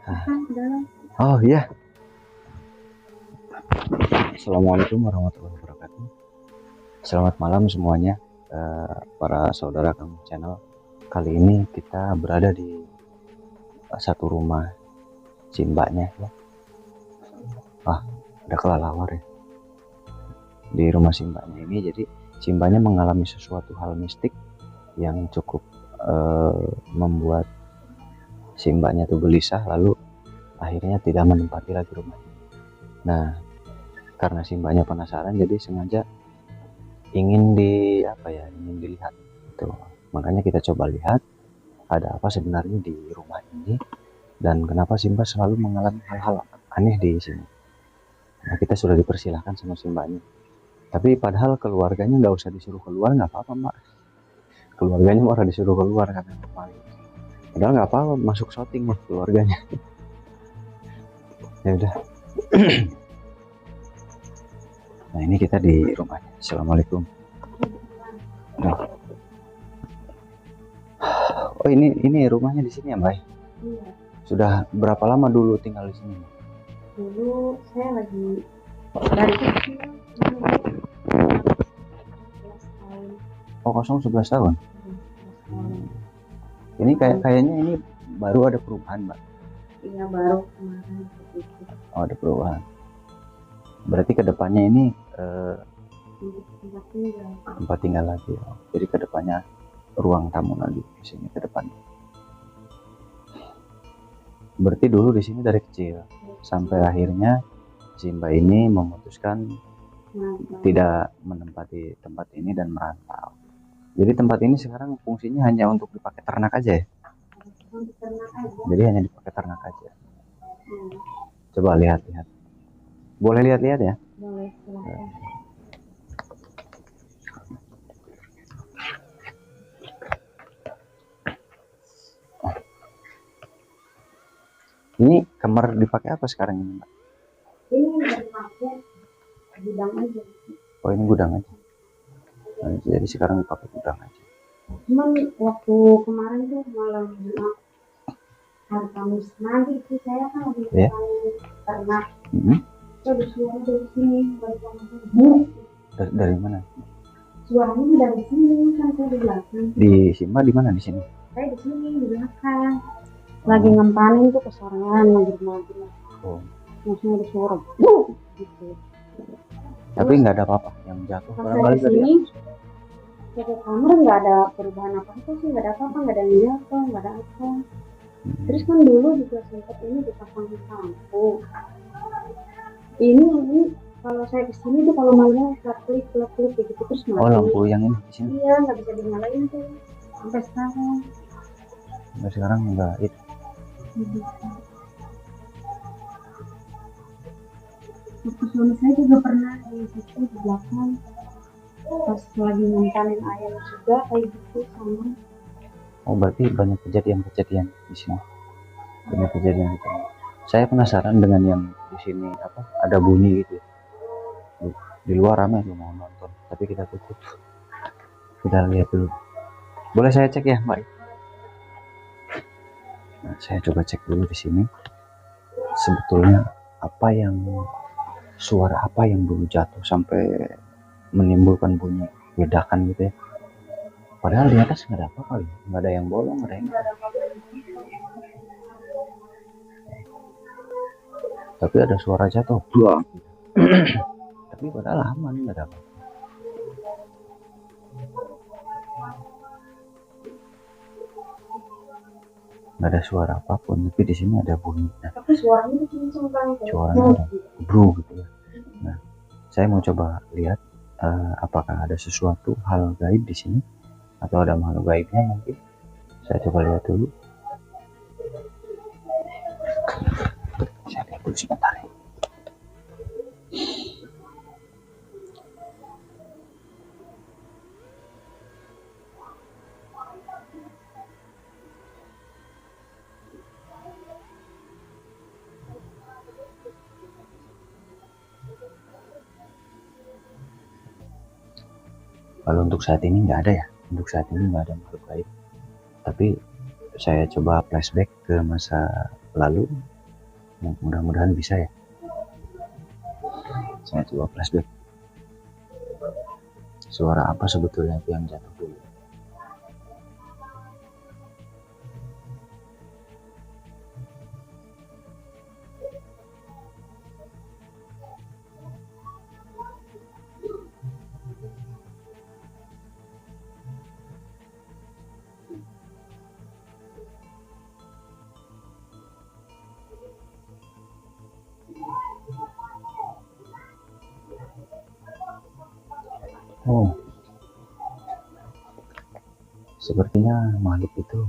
Oh iya, Assalamualaikum warahmatullahi wabarakatuh. Selamat malam semuanya, para saudara kami channel. Kali ini kita berada di satu rumah si mbaknya ya. Ada kelelawar ya di rumah si mbaknya ini. Jadi si mbaknya mengalami sesuatu hal mistik yang cukup membuat si mbaknya tuh gelisah, lalu akhirnya tidak menempati lagi rumah ini. Nah, karena si mbaknya penasaran, jadi sengaja ingin dilihat gitu. Makanya kita coba lihat ada apa sebenarnya di rumah ini dan kenapa si mbak selalu mengalami hal-hal aneh di sini. Nah, kita sudah dipersilahkan sama si mbaknya, tapi padahal keluarganya nggak usah disuruh keluar, nggak apa-apa mbak. Keluarganya malah disuruh keluar karena maling. Padahal nggak apa-apa, masuk syuting mah keluarganya. Ya udah. Nah, ini kita di rumahnya. Assalamualaikum. Nah. Oh, ini rumahnya di sini ya mbak? Iya. Sudah berapa lama dulu tinggal di sini? Dulu saya lagi dari kecil. Oh, 11 tahun. Ini kayaknya ini baru ada perubahan mbak. Iya, baru kemarin begitu. Oh, ada perubahan. Berarti kedepannya ini tempat tinggal lagi. Jadi kedepannya ruang tamu lagi di sini ke depannya. Berarti dulu di sini dari kecil sampai akhirnya si mbak ini memutuskan tidak menempati tempat ini dan merantau. Jadi tempat ini sekarang fungsinya hanya untuk dipakai ternak aja ya? Jadi hanya dipakai ternak aja. Coba lihat-lihat. Boleh lihat-lihat ya? Boleh, silakan. Ini kamar dipakai apa sekarang ini mbak? Ini dipakai gudang aja. Oh, ini gudang aja. Nah, jadi sekarang dipakai gudang aja. Cuman waktu kemarin tuh malam hari Kamis nanti itu saya kan lagi ternak. Saya disuruh dari sini, dari mana? Suaranya dari sini kan, saya di belakang. Di Simba di mana di sini? Saya di sini di belakang. Lagi ngempanin tuh kesorean maghrib. Oh. Langsung disuruh. Gitu. Tapi nggak ada apa-apa yang jatuh barangkali tadi. Ke kamar nggak ada perubahan apa-apa sih, nggak ada apa-apa, nggak ada yang jatuh, nggak ada apa. Terus kan dulu juga sempat ini dipasang lampu. Ini kalau saya kesini tuh kalau malamnya klip gitu terus mati. Oh, lampu yang ini di sini? Iya, nggak bisa dinyalain tuh sampai sekarang. Sampai sekarang nggak itu. Waktu suami saya juga pernah di situ di belakang pas lagi ngempanin ayam juga kayak gitu sama. Oh, berarti banyak kejadian-kejadian di sini. Banyak kejadian gitu. Saya penasaran dengan yang di sini apa? Ada bunyi gitu. Di luar ramai tuh mau nonton, tapi kita tutup. Kita lihat dulu. Boleh saya cek ya, Mbak? Nah, saya coba cek dulu di sini. Sebetulnya suara apa yang dulu jatuh sampai menimbulkan bunyi ledakan gitu ya. Padahal di atas nggak ada apa-apa, nggak ada yang bolong, nggak ada yang. Tapi ada suara jatuh, buang. Tapi padahal aman, nggak ada apa-apa. Nggak ada suara apapun, tapi di sini ada bunyi. Nah, tapi suaranya kenceng banget. Suaranya bro gitu ya. Nah, saya mau coba lihat apakah ada sesuatu hal gaib di sini atau ada makhluk gaibnya mungkin. Saya coba lihat dulu. Saya lihat dulu sebentar ya. Kalau untuk saat ini nggak ada ya, untuk saat ini nggak ada makhluk gaib. Tapi saya coba flashback ke masa lalu, Mudah-mudahan bisa ya. Saya coba flashback. Suara apa sebetulnya itu yang jatuh dulu? Oh, sepertinya makhluk itu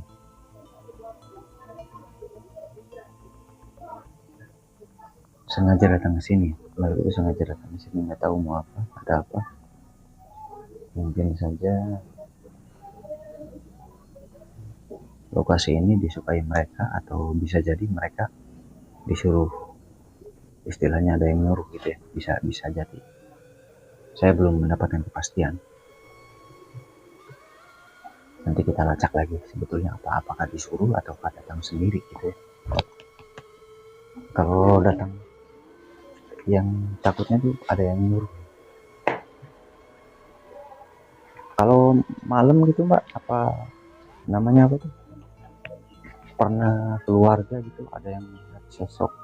sengaja datang ke sini. Makhluk itu sengaja datang ke sini, nggak tahu mau apa, ada apa. Mungkin saja lokasi ini disukai mereka, atau bisa jadi mereka disuruh, istilahnya ada yang nyuruh gitu ya. Bisa jadi. Saya belum mendapatkan kepastian. Nanti kita lacak lagi sebetulnya apakah disuruh atau datang sendiri gitu ya. Kalau datang yang takutnya tuh ada yang nyuruh. Kalau malam gitu Mbak, apa namanya apa tuh, pernah keluarga gitu ada yang melihat sosok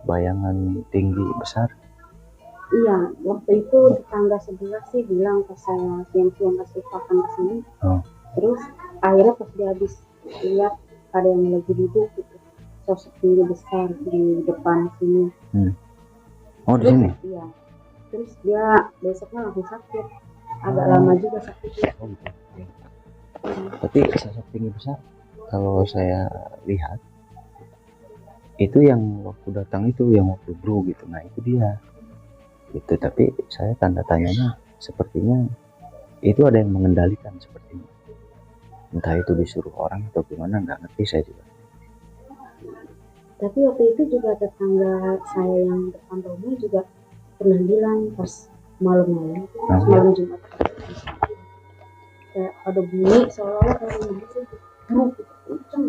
bayangan tinggi besar? Iya, waktu itu tetangga sebelah sih bilang pas saya siang-siang kasih makan ke sini. Terus akhirnya pas dia habis lihat ada yang lagi duduk gitu, sosok tinggi besar di depan sini. Oh, di sini? Iya. Terus dia besoknya langsung sakit. Agak lama juga sakitnya. Oh, gitu. Tapi sosok tinggi besar, kalau saya lihat itu yang waktu datang itu, yang waktu bro gitu. Nah itu dia itu, tapi saya tanda tanyanya sepertinya itu ada yang mengendalikan sepertinya. Entah itu disuruh orang atau gimana, nggak ngerti saya juga. Tapi waktu itu juga tetangga saya yang depan rumah juga pernah bilang pas malam-malam, malam Jumat, kayak ada bunyi seolah-olah kayak rumah itu kenceng.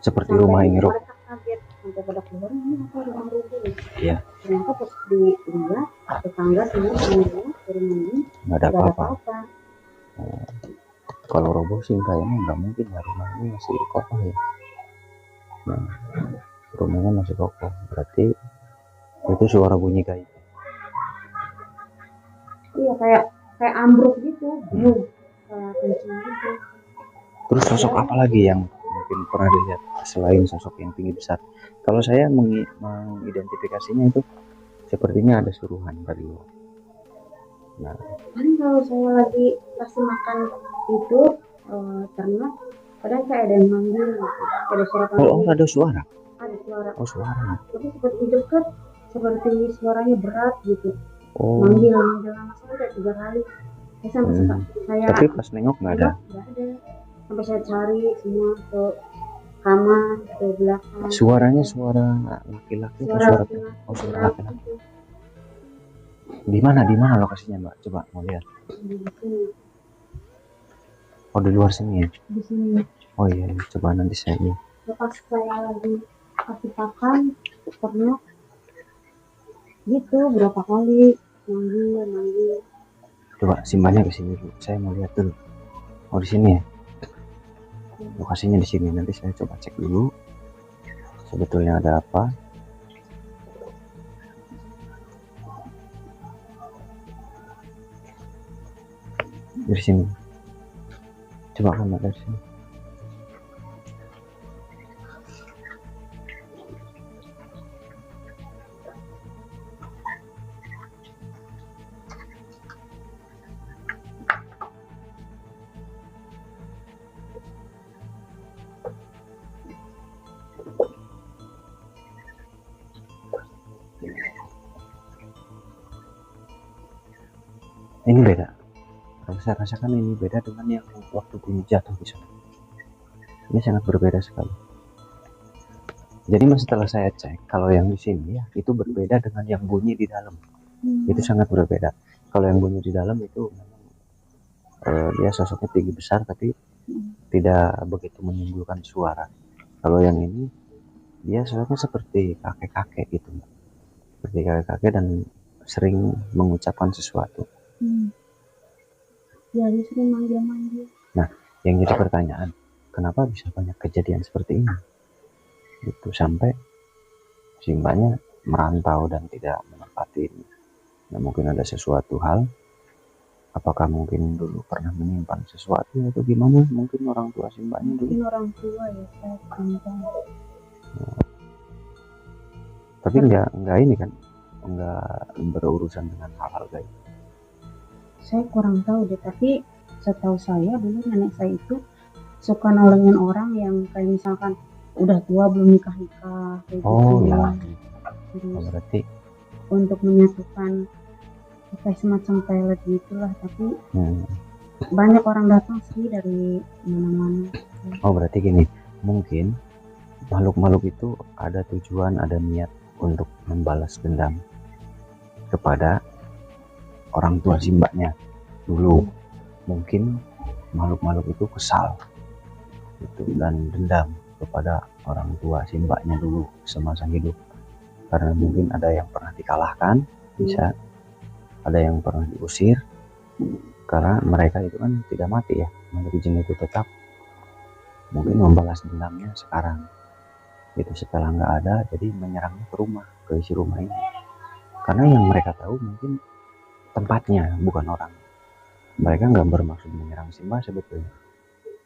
Seperti rumah ini roh. Mereka kaget sampai pada keluar, ini apa rumah rubuh? Iya. Ternyata pas dilihat tetangga sendiri rumah ini nggak ada apa-apa. Kalau roboh sih kayaknya nggak mungkin ya, rumah ini masih kokoh ya. Nah, rumahnya masih kokoh, berarti itu suara bunyi kayak iya, kayak ambruk gitu, kayak kenceng gitu. Terus sosok apa lagi yang mungkin pernah dilihat selain sosok yang tinggi besar? Kalau saya mengidentifikasinya itu sepertinya ada suruhan dari luar. Nah, kan kalau saya lagi kasih makan itu ternak, kadang kayak ada yang manggil gitu. Ada suara panggil. Oh, ada suara? Ada suara. Oh, suara. Tapi seperti dekat, seperti suaranya berat gitu. Oh. Manggil nama saya udah 3 kali. Saya tapi pas nengok nggak ada. Nggak ada. Sampai saya cari semua ke kamar, ke belakang. Suaranya suara laki-laki atau suara perempuan? Oh, suara laki-laki. Di mana lokasinya Mbak? Coba mau lihat. Di sini. Oh, di luar sini ya? Di sini. Oh iya, coba nanti saya ini. Pas saya lagi kasih pakan, pernah gitu berapa kali manggil. Coba simpannya ke sini dulu. Saya mau lihat dulu. Oh, di sini ya? Lokasinya di sini. Nanti saya coba cek dulu sebetulnya ada apa. Dari sini. Coba kan dari sini. Ini beda. Kalau saya rasakan ini beda dengan yang waktu bunyi jatuh di sana. Ini sangat berbeda sekali. Jadi setelah saya cek, kalau yang di sini ya itu berbeda dengan yang bunyi di dalam. Itu sangat berbeda. Kalau yang bunyi di dalam itu dia sosoknya tinggi besar tapi tidak begitu menimbulkan suara. Kalau yang ini dia soalnya seperti kakek-kakek gitu, seperti kakek-kakek dan sering mengucapkan sesuatu. Ya, dia sering manggil-manggil. Nah, yang jadi pertanyaan, kenapa bisa banyak kejadian seperti ini? Itu sampai simbanya merantau dan tidak menempati. Nah, mungkin ada sesuatu hal, apakah mungkin dulu pernah menyimpan sesuatu atau gimana? Mungkin orang tua simbanya dulu. Mungkin orang tua ya, saya kurang tahu. Tapi enggak ini kan, enggak berurusan dengan hal-hal gaib. Saya kurang tahu deh, tapi setahu saya dulu nenek saya itu suka nolongin orang yang kayak misalkan udah tua belum nikah-nikah kayak Oh gitu. ya, Terus berarti untuk menyatukan kayak semacam pelet gitulah, tapi banyak orang datang sih dari mana-mana. oh berarti gini, mungkin makhluk-makhluk itu ada tujuan, ada niat untuk membalas dendam kepada orang tua simbanya dulu. Mungkin makhluk-makhluk itu kesal gitu, dan dendam kepada orang tua simbanya dulu semasa hidup, karena mungkin ada yang pernah dikalahkan, bisa ada yang pernah diusir, karena mereka itu kan tidak mati ya, makhluk jin itu tetap mungkin membalas dendamnya sekarang itu setelah nggak ada, jadi menyerangnya ke rumah, ke isi rumah ini, karena yang mereka tahu mungkin tempatnya bukan orang. Mereka nggak bermaksud menyerang Simba sebetulnya,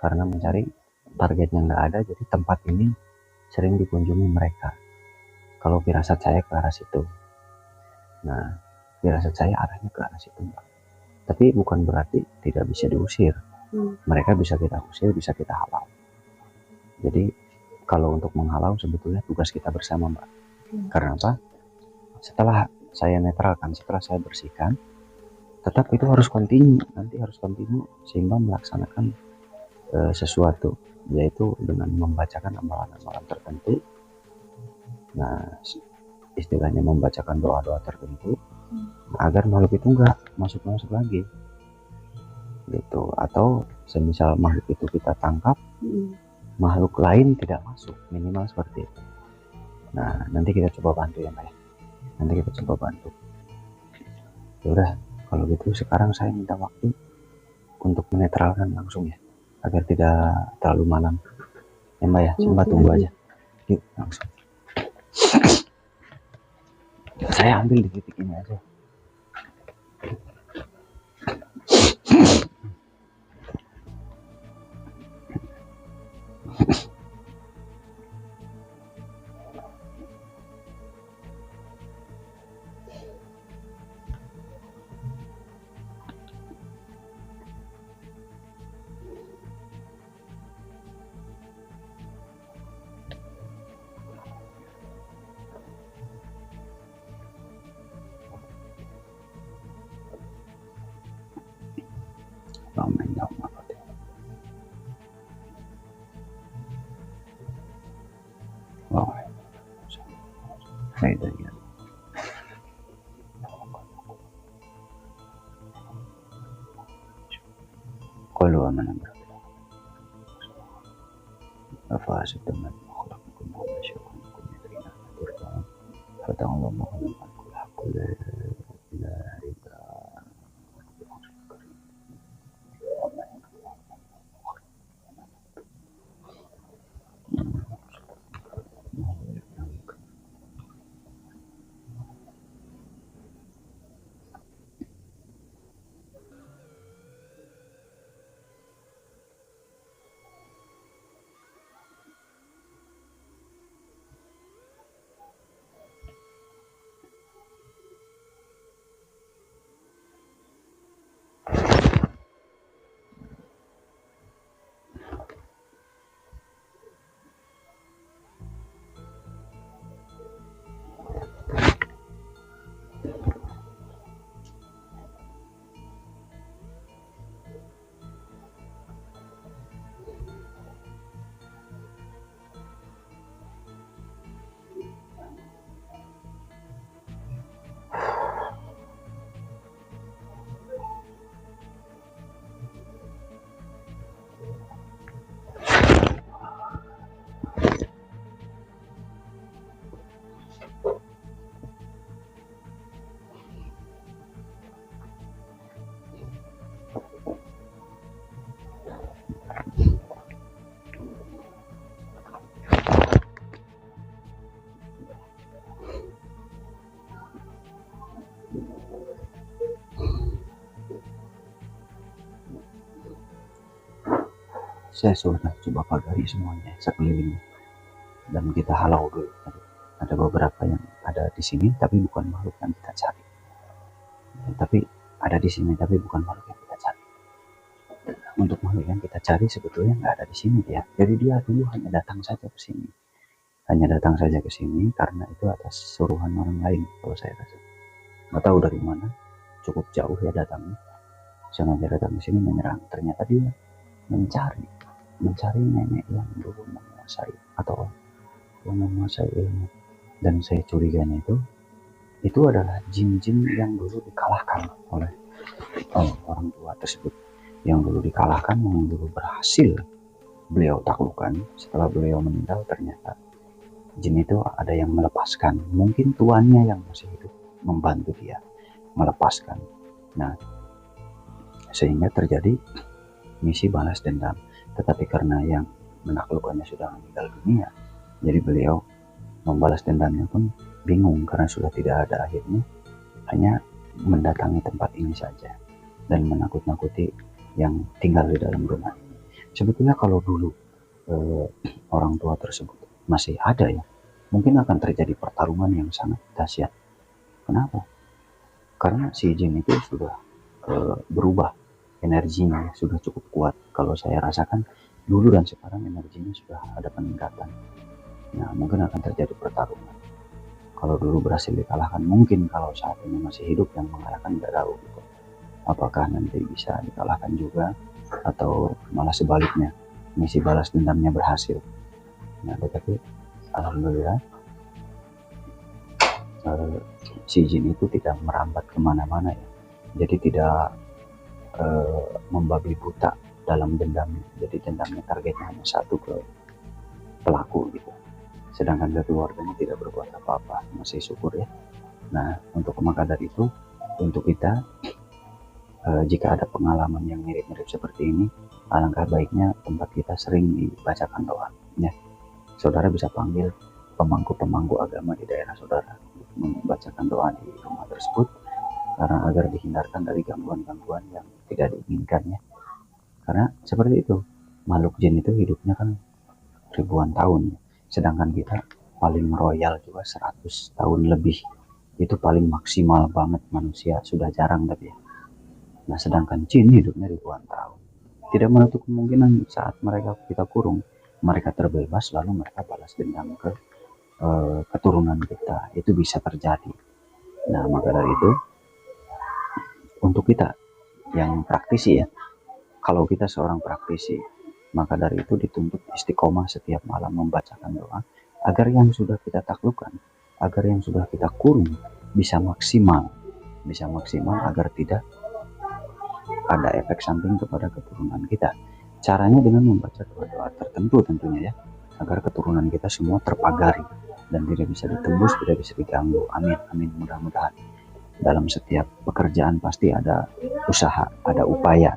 karena mencari targetnya nggak ada, jadi tempat ini sering dikunjungi mereka. Kalau firasat saya ke arah situ. Nah, firasat saya arahnya ke arah situ, Mbak. Tapi bukan berarti tidak bisa diusir. Mereka bisa kita usir, bisa kita halau. Jadi kalau untuk menghalau sebetulnya tugas kita bersama, Mbak. Karena apa? Setelah saya netralkan, setelah saya bersihkan, tetap itu harus kontinu, nanti harus kontinu sehingga melaksanakan sesuatu, yaitu dengan membacakan amalan-amalan tertentu. Nah, istilahnya membacakan doa-doa tertentu agar makhluk itu enggak masuk lagi gitu. Atau semisal makhluk itu kita tangkap, makhluk lain tidak masuk, minimal seperti itu. Nah, nanti kita coba bantu ya, Mbak ya. Nanti kita coba bantu. Ya udah, kalau gitu sekarang saya minta waktu untuk menetralkan langsung ya, agar tidak terlalu malam. Ya Mbak ya, Mbak tunggu aja. Yuk, langsung. Saya ambil di titik ini aja. Kalau mana berapa? Apa setelah mengakulakum masyarakat kumitrina bertahun, fatang Allah mohon aku dari saya sudah coba pagari semuanya sekelilingnya, dan kita halau dulu. Ada beberapa yang ada di sini tapi bukan makhluk yang kita cari, tapi ada di sini tapi bukan makhluk yang kita cari. Untuk makhluk yang kita cari sebetulnya nggak ada di sini ya. Jadi dia dulu hanya datang saja ke sini, karena itu atas suruhan orang lain. Kalau saya rasa nggak tahu dari mana, cukup jauh ya datangnya, sengaja datang ke sini menyerang. Ternyata dia mencari nenek yang dulu menguasai atau yang menguasai ilmu. Dan saya curiganya itu adalah jin-jin yang dulu dikalahkan oleh orang tua tersebut, yang dulu dikalahkan, yang dulu berhasil beliau taklukkan. Setelah beliau meninggal, ternyata jin itu ada yang melepaskan, mungkin tuannya yang masih hidup membantu dia melepaskan. Nah, sehingga terjadi misi balas dendam. Tetapi karena yang menaklukkannya sudah meninggal dunia, jadi beliau membalas dendamnya pun bingung karena sudah tidak ada akhirnya, hanya mendatangi tempat ini saja dan menakut-nakuti yang tinggal di dalam rumah ini. Sebetulnya kalau dulu orang tua tersebut masih ada ya, mungkin akan terjadi pertarungan yang sangat dahsyat. Kenapa? Karena si jin itu sudah berubah, energinya sudah cukup kuat. Kalau saya rasakan dulu dan sekarang energinya sudah ada peningkatan. Nah, mungkin akan terjadi pertarungan. Kalau dulu berhasil dikalahkan, mungkin kalau saat ini masih hidup yang mengalahkan tidak tahu gitu. Apakah nanti bisa dikalahkan juga atau malah sebaliknya, misi balas dendamnya berhasil. Nah, tetapi alhamdulillah si jin itu tidak merambat kemana-mana ya. Jadi tidak membabi buta dalam dendamnya. Jadi dendamnya targetnya hanya satu ke pelaku gitu. Sedangkan dari keluarganya tidak berbuat apa-apa, masih syukur ya. Nah, untuk maka dari itu, untuk kita jika ada pengalaman yang mirip-mirip seperti ini, alangkah baiknya tempat kita sering dibacakan doa ya. Saudara bisa panggil pemangku-pemangku agama di daerah saudara membacakan doa di rumah tersebut, karena agar dihindarkan dari gangguan-gangguan yang tidak diinginkan ya. Karena seperti itu, makhluk jin itu hidupnya kan ribuan tahun ya. Sedangkan kita paling royal juga 100 tahun lebih. Itu paling maksimal banget, manusia sudah jarang tapi ya. Nah, sedangkan jin hidupnya ribuan tahun. Tidak menutup kemungkinan saat mereka kita kurung, mereka terbebas lalu mereka balas dendam ke keturunan kita. Itu bisa terjadi. Nah, maka dari itu untuk kita yang praktisi ya, kalau kita seorang praktisi, maka dari itu dituntut istiqomah setiap malam membacakan doa agar yang sudah kita taklukkan, agar yang sudah kita kurung bisa maksimal agar tidak ada efek samping kepada keturunan kita. Caranya dengan membaca doa-doa tertentu tentunya ya, agar keturunan kita semua terpagari dan tidak bisa ditembus, tidak bisa diganggu. Amin, amin, mudah-mudahan. Dalam setiap pekerjaan pasti ada usaha, ada upaya.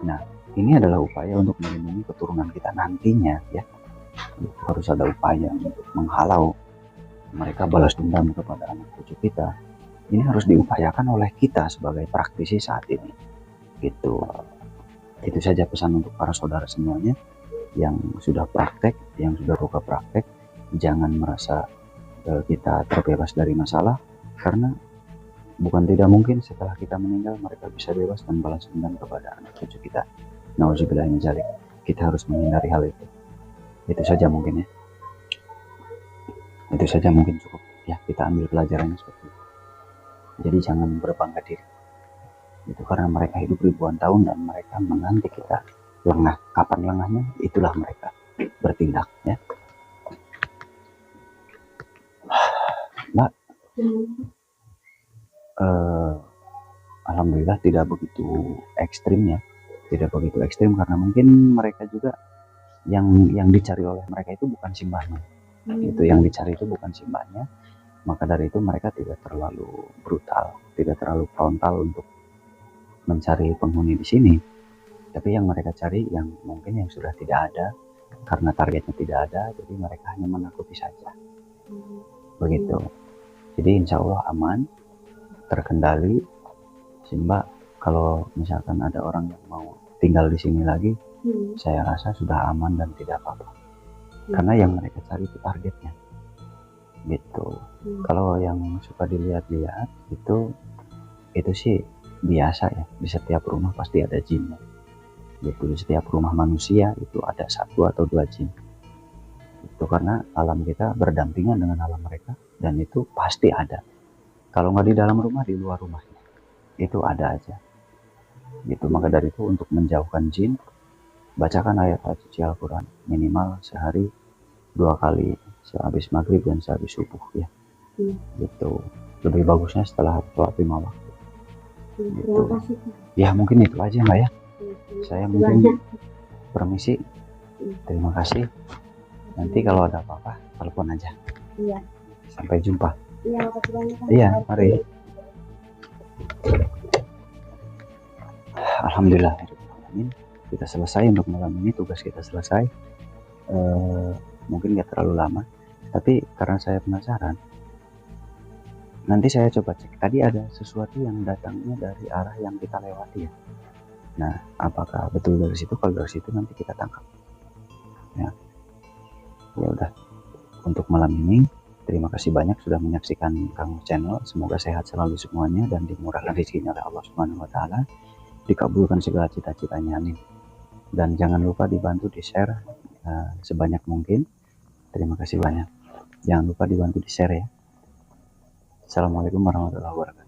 Nah, ini adalah upaya untuk melindungi keturunan kita nantinya ya. Harus ada upaya untuk menghalau mereka balas dendam kepada anak cucu kita. Ini harus diupayakan oleh kita sebagai praktisi saat ini. Gitu. Itu saja pesan untuk para saudara semuanya yang sudah praktek, yang sudah buka praktek. Jangan merasa kita terbebas dari masalah, karena bukan tidak mungkin setelah kita meninggal mereka bisa bebas dan balas dendam kepada anak cucu kita. Nauzubillah min dzalik. Kita harus menghindari hal itu. Itu saja mungkin ya. Itu saja mungkin cukup ya, kita ambil pelajarannya seperti itu. Jadi jangan berbangga diri. Itu karena mereka hidup ribuan tahun dan mereka menanti kita lengah. Kapan lengahnya? Itulah mereka bertindak ya. Mbak, alhamdulillah tidak begitu ekstrim ya. Tidak begitu ekstrim karena mungkin mereka juga yang dicari oleh mereka itu bukan simbahnya. Itu yang dicari itu bukan simbahnya. Maka dari itu mereka tidak terlalu brutal, tidak terlalu frontal untuk mencari penghuni di sini. Tapi yang mereka cari yang mungkin yang sudah tidak ada, karena targetnya tidak ada, jadi mereka hanya menakuti saja. Begitu. Jadi insya Allah aman, terkendali. Sehingga kalau misalkan ada orang yang mau tinggal di sini lagi, Saya rasa sudah aman dan tidak apa-apa. Karena yang mereka cari itu targetnya. Gitu. Kalau yang suka dilihat-lihat itu sih biasa ya. Di setiap rumah pasti ada jinnya. Gitu. Di setiap rumah manusia itu ada 1 atau 2 jin. Itu karena alam kita berdampingan dengan alam mereka dan itu pasti ada. Kalau nggak di dalam rumah, di luar rumahnya itu ada aja. Gitu. Maka dari itu untuk menjauhkan jin, bacakan ayat-ayat suci Al-Quran minimal sehari 2 kali, sehabis maghrib dan sehabis subuh ya. Gitu. Lebih bagusnya setelah sholat 5 waktu. Gitu. Ya mungkin itu aja Mbak ya. Saya mungkin permisi. Terima kasih. Nanti kalau ada apa-apa telepon aja. Iya. Sampai jumpa. Iya, makasih banyak. Iya, mari. Alhamdulillah, kita selesai untuk malam ini, tugas kita selesai. Mungkin gak terlalu lama, tapi karena saya penasaran, nanti saya coba cek. Tadi ada sesuatu yang datangnya dari arah yang kita lewati ya. Nah, apakah betul dari situ? Kalau dari situ nanti kita tangkap. Ya udah. Untuk malam ini, terima kasih banyak sudah menyaksikan Kang Channel. Semoga sehat selalu semuanya dan dimurahkan rezekinya oleh Allah Subhanahu wa taala. Dikabulkan segala cita-citanya, amin. Dan jangan lupa dibantu di-share sebanyak mungkin. Terima kasih banyak. Jangan lupa dibantu di-share ya. Assalamualaikum warahmatullahi wabarakatuh.